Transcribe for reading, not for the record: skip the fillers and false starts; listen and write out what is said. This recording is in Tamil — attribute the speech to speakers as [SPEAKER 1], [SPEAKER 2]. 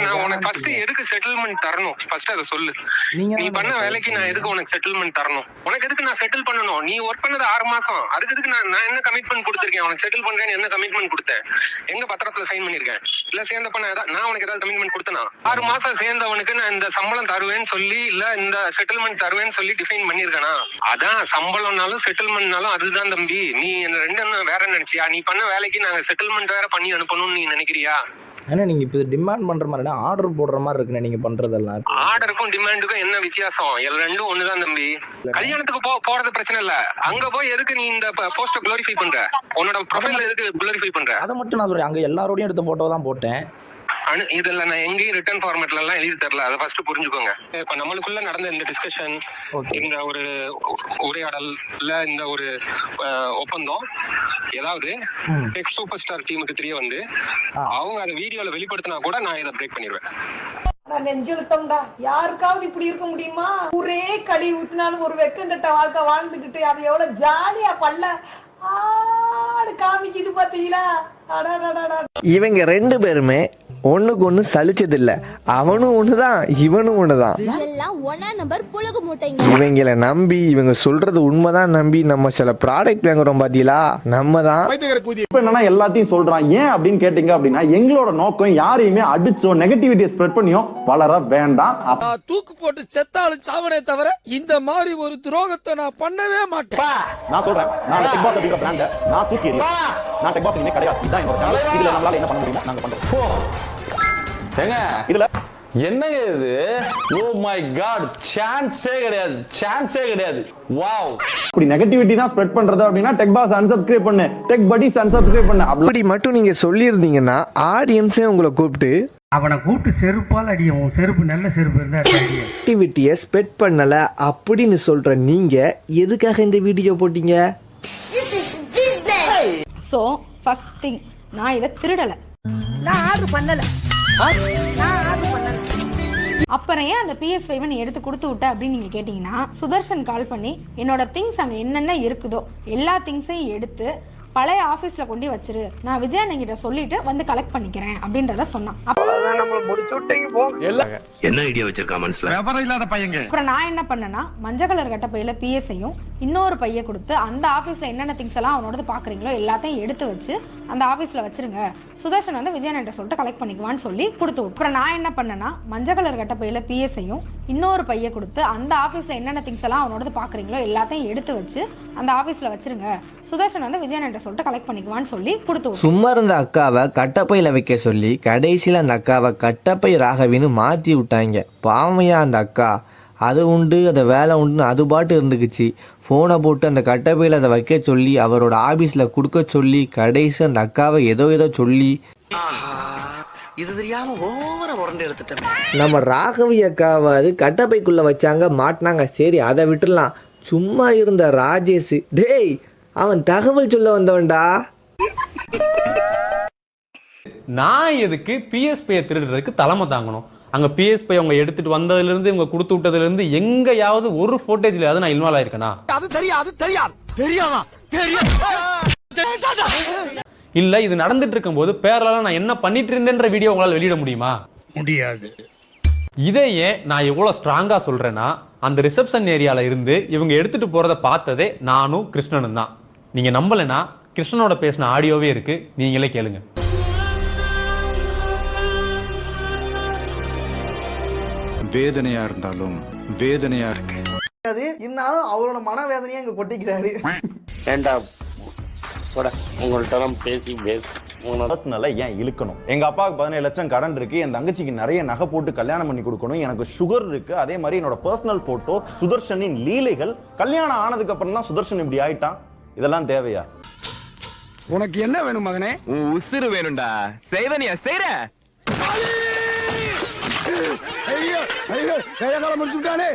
[SPEAKER 1] நான் உனக்கு ஃபர்ஸ்ட் எதுக்கு செட்டில்மெண்ட் தரணும்? ஃபர்ஸ்ட் அதை சொல்லு. நீ பண்ண வேலைக்கு நான் எதுக்கு உனக்கு செட்டில்மெண்ட் தரணும்? உனக்கு எதுக்கு நான் செட்டில் பண்ணணும்? நீ ஒர்க் பண்ணது 6 மாசம், அதுக்கு எதுக்கு நான் என்ன கமிட்மெண்ட் கொடுத்துருக்கேன்? உனக்கு செட்டில் பண்றேன்னு என்ன கமிட்மெண்ட் கொடுத்தேன்? எங்க பத்திரத்துல சைன் பண்ணிருக்கேன்? இல்ல சேர்ந்தப்ப நான் உனக்கு ஏதாவது கமிட்மெண்ட் கொடுத்தனா? 6 மாசம் சேர்ந்தவனுக்கு நான் இந்த சம்பளம் தருவேன்னு சொல்லி, இல்ல இந்த செட்டில்மெண்ட் தருவேன்னு சொல்லி டிஃபைன் பண்ணிருக்கேனா? அதான் சம்பளம்னாலும் செட்டில்மெண்ட்னாலும் அதுதான் தம்பி. நீ ரெண்டு வேற நினைச்சியா? நீ பண்ண வேலைக்கு நாங்க செட்டில்மெண்ட் வேற பண்ணி அனுப்பணும்னு நீ நினைக்கிறியா?
[SPEAKER 2] ஏன்னா நீங்க இப்போ டிமாண்ட் பண்ற மாதிரி ஆர்டர் போடுற மாதிரி இருக்குண்ணே நீங்க பண்றதெல்லாம்.
[SPEAKER 1] ஆர்டருக்கும் டிமாண்டுக்கும் என்ன வித்தியாசம்? ரெண்டும் ஒண்ணுதான் தம்பி. கல்யாணத்துக்கு போறது பிரச்சனை இல்ல, அங்க போய் எதுக்கு நீ இந்த போஸ்ட குளோரிஃபை பண்ற? உன்னோட ப்ரொஃபைல்ல எதுக்கு குளோரிஃபை பண்ற?
[SPEAKER 2] அதை மட்டும் நான் சொல்றேன், அங்க எல்லாரோடையும் எடுத்த போட்டோ தான் போட்டேன்.
[SPEAKER 1] இதுல நான் எங்கேயும் ரிட்டர்ன் ஃபார்மேட்ல எல்லாம் எழுதி தரல, அதை ஃபர்ஸ்ட் புரிஞ்சுக்கோங்க. இப்ப நம்மளுக்குள்ள நடந்த இந்த டிஸ்கஷன், இந்த ஒரு உரையாடல் இல்ல இந்த ஒரு ஒப்பந்தம் ஏதாவது டெக் சூப்பர் ஸ்டார் டீமுக்கு தெரிய வந்து அவங்க அதை வீடியோல வெளிப்படுத்தினா கூட நான் இதை பிரேக் பண்ணிடுவேன்.
[SPEAKER 3] நெஞ்செழுத்தம்டா, யாருக்காவது இப்படி இருக்க முடியுமா? ஒரே களி ஊத்தினாலும் ஒரு வெக்கங்கட்ட வாழ்க்கை வாழ்ந்துகிட்டு அது எவ்வளவு ஜாலியா பல்ல காமிக்குது பாத்தீங்களா?
[SPEAKER 4] இவங்க 2 பேருமே ஒண்ணுக்கு ஒண்ணு சலிச்சது இல்ல. அவனும் ஒண்ணுதான், இவனும் ஒண்ணுதான். இவங்களை நம்பி இவங்க சொல்றது உண்மைதான் நம்பி நம்ம சில ப்ராடக்ட் வாங்குறோம் பாத்தீங்களா, நம்ம தான்.
[SPEAKER 5] இப்ப என்னன்னா எல்லாத்தையும் சொல்றான். ஏன் அப்படின்னு கேட்டீங்க அப்படின்னா, எங்களோட நோக்கம் யாரையுமே அடிச்சோ நெகட்டிவிட்டியை ஸ்ப்ரெட் பண்ணியோ வளர வேண்டாம்.
[SPEAKER 6] தூக்கு போட்டு செத்தாலும் சாவனே தவிர இந்த மாதிரி ஒரு துரோகத்தை நான் பண்ணவே மாட்டேன்.
[SPEAKER 5] நான் சொல்றேன், நான் டெக் பாஸ் அப்படிங்கிற பிராண்ட நான் தூக்கி எறிவேன். நான் டெக் பாஸ் இனிமே கிடையாது. இதான் என்னோட சேனல். இதுல நம்மளால என்ன பண்ண முடியுமோ நாங்க பண்றோம்.
[SPEAKER 7] ஏங்க இதுல என்னங்க இது? ஓ மை காட், சான்ஸே கிடையாது, சான்ஸே கிடையாது. வாவ்,
[SPEAKER 5] இப்படி நெகட்டிவிட்டி தான் ஸ்ப்ரெட் பண்றது அப்படின்னா டெக் பாஸ் அன்சப்ஸ்கிரைப் பண்ணு, டெக் படீஸ் அன்சப்ஸ்கிரைப் பண்ணு.
[SPEAKER 4] அப்படி மட்டும் நீங்க சொல்லியிருந்தீங்கன்னா ஆடியன்ஸே உங்களை கூப்பிட்டு
[SPEAKER 8] அவனை கூப்பிட்டு செருப்பால் அடியும். செருப்பு நல்ல செருப்பு இருந்தா
[SPEAKER 4] ஆக்டிவிட்டியை ஸ்பெட் பண்ணல அப்படின்னு சொல்ற நீங்க எதுக்காக இந்த வீடியோ போட்டீங்க?
[SPEAKER 9] சோ ஃபர்ஸ்ட் திங், நான் இதை திருடல,
[SPEAKER 3] நான் ஆர்டர் பண்ணல.
[SPEAKER 9] அப்புறம் ஏன் அந்த PS5 நீ எடுத்து கொடுத்து விட்ட அப்படின்னு நீங்க கேட்டீங்கன்னா, சுதர்ஷன் கால் பண்ணி என்னோட திங்ஸ் அங்க என்னென்ன இருக்குதோ எல்லா திங்ஸையும் எடுத்து பழைய ஆபீஸ்ல கொண்டு வச்சிரு, நான் விஜயன் கிட்ட சொல்லிட்டு வந்து கலெக்ட் பண்ணிக்கிறேன் அப்படின்றத சொன்னான்.
[SPEAKER 10] என்ன ஐடியா வச்சிருக்கா மனசுல? விவரம் இல்லாத பையங்க.
[SPEAKER 9] அப்புறம் நான் என்ன பண்ணேன்னா, மஞ்சள் கலர் கட்டப்பையில PS-ஐயும் இன்னொரு பைய கொடுத்து அந்த ஆபீஸ்ல என்னென்ன திங்ஸ் எல்லாம் அவனோட பாக்குறீங்களோ எல்லாத்தையும் எடுத்து வச்சு அந்த ஆபீஸ்ல வச்சிருங்க, சுதர்ஷன் வந்து விஜயன் கிட்ட சொல்லிட்டு கலெக்ட் பண்ணிக்குவான்னு சொல்லி கொடுத்து விட்டு. அப்புறம் நான் என்ன பண்ணேன்னா, மஞ்சள் கலர் கட்டப்பையில PS-ஐயும் இன்னொரு பைய கொடுத்து அந்த ஆபீஸ்ல என்னென்ன திங்ஸ் எல்லாம் அவனோட பாக்குறீங்களோ எல்லாத்தையும் எடுத்து வச்சு அந்த ஆபீஸ்ல வச்சிருங்க, சுதர்ஷன் வந்து விஜயன் கிட்ட சொல்லிட்டு கலெக்ட் பண்ணிக்குவான்னு சொல்லி கொடுத்து.
[SPEAKER 4] சும்மா இருந்த அக்காவை கட்டப்பையில வைக்க சொல்லி கடைசியில் அந்த அக்காவை கட்டப்பை ராகவின்னு மாற்றி விட்டாங்க. பாவையா அந்த அக்கா, அது உண்டு அதை வேலை உண்டுன்னு அது பாட்டு இருந்துக்குச்சு. ஃபோனை போட்டு அந்த கட்டப்பையில் அதை வைக்க சொல்லி அவரோட ஆஃபீஸில் கொடுக்க சொல்லி கடைசி அந்த அக்காவை ஏதோ சொல்லி
[SPEAKER 6] இது தெரியாம ஓவர உரண்டு எடுத்துட்டேன்.
[SPEAKER 4] நம்ம ராகவி அக்காவை அது கட்டப்பைக்குள்ளே வச்சாங்க, மாட்டினாங்க. சரி அதை விட்டுடலாம். சும்மா இருந்த ராஜேஷ், டேய் அவன் தகவல் சொல்ல வந்தவன்டா.
[SPEAKER 7] நான் எதுக்கு PS5 திருடுறதுக்கு தலைமை தாங்கணும்? அங்க PS5 அவங்க எடுத்துட்டு வந்ததுல இருந்து இவங்க கொடுத்து விட்டதுல இருந்து எங்கயாவது ஒரு போட்டேஜ்ல நான் இன்வால்வ் ஆயிருக்கேனா?
[SPEAKER 6] அது தெரியாது தெரியாதா
[SPEAKER 7] இல்ல இது நடந்துட்டு இருக்கும்போது பேரலால நான் என்ன பண்ணிட்டு இருந்தேன்ற வீடியோ உங்களால வெளியிட முடியுமா?
[SPEAKER 8] முடியாது.
[SPEAKER 7] இதையே நான் எவ்வளவு ஸ்ட்ராங்கா சொல்றேன்னா, அந்த ரிசப்ஷன் ஏரியால இருந்து இவங்க எடுத்துட்டு போறதை பார்த்ததே நானும் கிருஷ்ணனும் தான். நீங்க நம்பலனா கிருஷ்ணனோட பேசின ஆடியோவே இருக்கு, நீங்களே கேளுங்க.
[SPEAKER 10] வேதனையா இருந்தாலும் வேதனையா இருக்கு.
[SPEAKER 6] இருந்தாலும் அவரோட மனவேதனையா இங்க கொட்டிக்கிறாரு.
[SPEAKER 7] உங்கள்ட்ட பேசி
[SPEAKER 5] பர்சனலா ஏன் இழுக்கணும்? எங்க அப்பாவுக்கு 17 லட்சம் கடன் இருக்கு, என் தங்கச்சிக்கு நிறைய நகை போட்டு கல்யாணம் பண்ணி கொடுக்கணும், எனக்கு சுகர் இருக்கு. அதே மாதிரி என்னோட பர்சனல் போட்டோ சுதர்ஷனின் லீலைகள். கல்யாணம் ஆனதுக்கு அப்புறம் தான் சுதர்ஷன் இப்படி ஆயிட்டான். இதெல்லாம் தேவையா?
[SPEAKER 8] உனக்கு என்ன வேணும் மகனே?
[SPEAKER 10] உசுறு வேணும்டா. செய்வனியா செய்ற?
[SPEAKER 8] ஐயோ ஐயோ, கையால முடிச்சுட்டானே.